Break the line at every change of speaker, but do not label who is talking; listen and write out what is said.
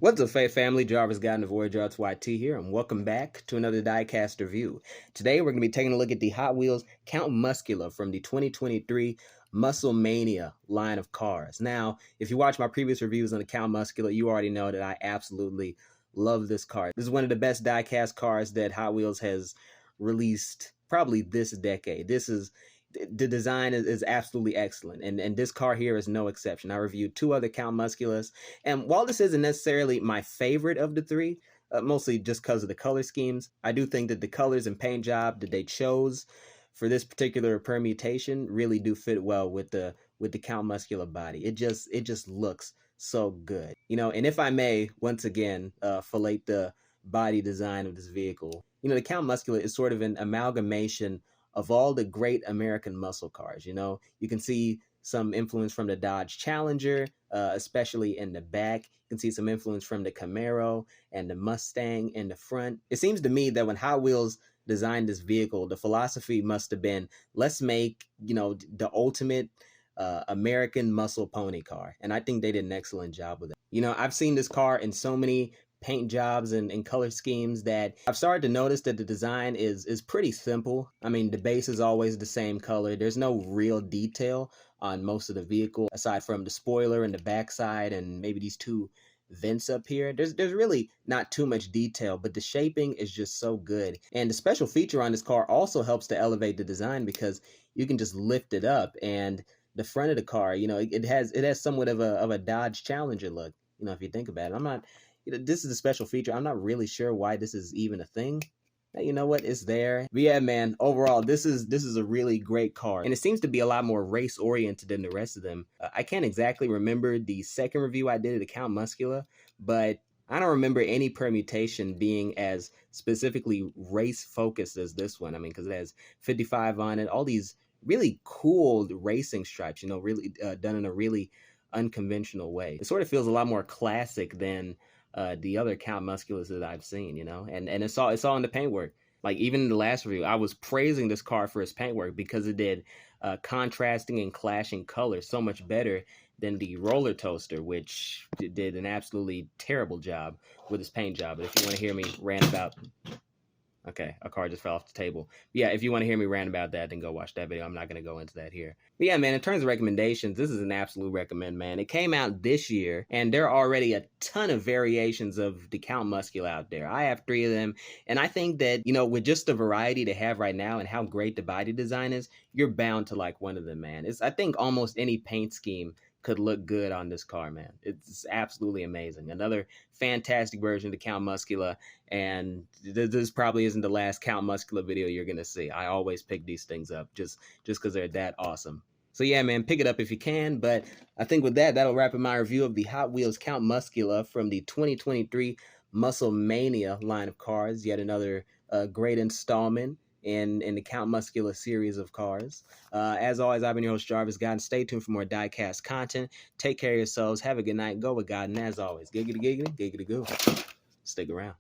What's up, family? Jarvis Guy and the Voyager Arts YT here, and welcome back to another Diecast review. Today, we're going to be taking a look at the Hot Wheels Count Muscula from the 2023 Muscle Mania line of cars. Now, if you watch my previous reviews on the Count Muscula, you already know that I absolutely love this car. This is one of the best diecast cars that Hot Wheels has released probably this decade. The design is absolutely excellent, and this car here is no exception. I reviewed two other Count Musculas, and while this isn't necessarily my favorite of the three, mostly just because of the color schemes, I do think that the colors and paint job that they chose for this particular permutation really do fit well with the Count Muscula body. It just looks so good, And if I may, once again, fillet the body design of this vehicle. The Count Muscula is sort of an amalgamation of all the great American muscle cars. You can see some influence from the Dodge Challenger, especially in the back. You can see some influence from the Camaro and the Mustang in the front. It seems to me that when Hot Wheels designed this vehicle, the philosophy must have been, let's make, the ultimate American muscle pony car. And I think they did an excellent job with it. I've seen this car in so many paint jobs and color schemes that I've started to notice that the design is pretty simple. I mean, the base is always the same color. There's no real detail on most of the vehicle aside from the spoiler and the backside and maybe these two vents up here. There's really not too much detail, but the shaping is just so good. And the special feature on this car also helps to elevate the design because you can just lift it up, and the front of the car, it has somewhat of a Dodge Challenger look, if you think about it. This is a special feature. I'm not really sure why this is even a thing. You know what? It's there. But yeah, man, overall, this is a really great car. And it seems to be a lot more race-oriented than the rest of them. I can't exactly remember the second review I did of the Count Muscula, but I don't remember any permutation being as specifically race-focused as this one. I mean, because it has 55 on it. All these really cool racing stripes, really done in a really unconventional way. It sort of feels a lot more classic than the other Count Musculas that I've seen, and it's all in the paintwork. Like even in the last review, I was praising this car for its paintwork because it did contrasting and clashing colors so much better than the Roller Toaster, which did an absolutely terrible job with its paint job. But if you want to hear me rant about... Okay, a car just fell off the table. Yeah, if you want to hear me rant about that, then go watch that video. I'm not going to go into that here. But yeah, man, in terms of recommendations, this is an absolute recommend, man. It came out this year, and there are already a ton of variations of the Count Muscula out there. I have 3 of them, and I think that, with just the variety they have right now and how great the body design is, you're bound to like one of them, man. I think almost any paint scheme could look good on this car, man. It's absolutely amazing. Another fantastic version of the Count Muscula, and this probably isn't the last Count Muscula video you're gonna see. I always pick these things up just because they're that awesome. So yeah, man, pick it up if you can. But I think with that'll wrap up my review of the Hot Wheels Count Muscula from the 2023 Muscle Mania line of cars. Yet another great installment in the Count Muscula series of cars. As always, I've been your host, Jarvis Guy, and stay tuned for more diecast content. Take care of yourselves. Have a good night. Go with God. And as always, giggity, giggity, giggity, goo. Stick around.